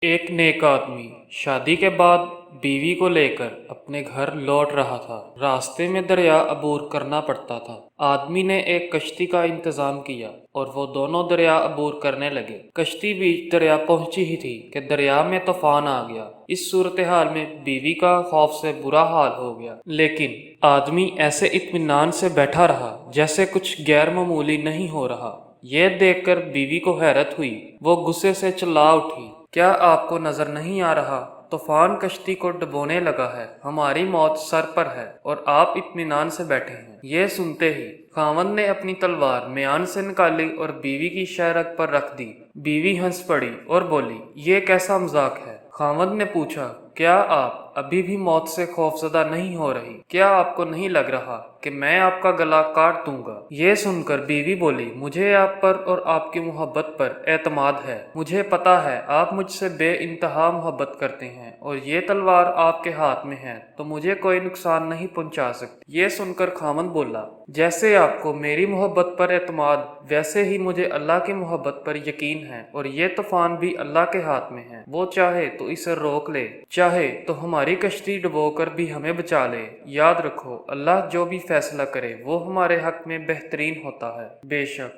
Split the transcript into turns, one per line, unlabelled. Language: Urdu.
ایک نیک آدمی شادی کے بعد بیوی کو لے کر اپنے گھر لوٹ رہا تھا۔ راستے میں دریا عبور کرنا پڑتا تھا۔ آدمی نے ایک کشتی کا انتظام کیا اور وہ دونوں دریا عبور کرنے لگے۔ کشتی بیچ دریا پہنچی ہی تھی کہ دریا میں طوفان آ گیا۔ اس صورتحال میں بیوی کا خوف سے برا حال ہو گیا، لیکن آدمی ایسے اطمینان سے بیٹھا رہا جیسے کچھ غیر معمولی نہیں ہو رہا۔ یہ دیکھ کر بیوی کو حیرت ہوئی۔ وہ غصے سے چلا اٹھی، کیا آپ کو نظر نہیں آ رہا؟ طوفان کشتی کو ڈبونے لگا ہے، ہماری موت سر پر ہے اور آپ اطمینان سے بیٹھے ہیں۔ یہ سنتے ہی خاوند نے اپنی تلوار میان سے نکالی اور بیوی کی شہرگ پر رکھ دی۔ بیوی ہنس پڑی اور بولی، یہ کیسا مذاق ہے؟ خاوند نے پوچھا، کیا آپ ابھی بھی موت سے خوفزدہ نہیں ہو رہی؟ کیا آپ کو نہیں لگ رہا کہ میں آپ کا گلا کاٹ دوں گا؟ یہ سن کر بیوی بولی، مجھے آپ پر اور آپ کی محبت پر اعتماد ہے۔ مجھے پتا ہے آپ مجھ سے بے انتہا محبت کرتے ہیں اور یہ تلوار آپ کے ہاتھ میں ہے تو مجھے کوئی نقصان نہیں پہنچا سکتی۔ یہ سن کر خاوند بولا، جیسے آپ کو میری محبت پر اعتماد ویسے ہی مجھے اللہ کی محبت پر یقین ہے، اور یہ طوفان بھی اللہ کے ہاتھ میں ہے۔ وہ چاہے تو اسے روک لے، چاہے تو ہماری کشتی ڈبو کر بھی ہمیں بچا لے۔ یاد رکھو، اللہ جو بھی فیصلہ کرے وہ ہمارے حق میں بہترین ہوتا ہے۔ بے شک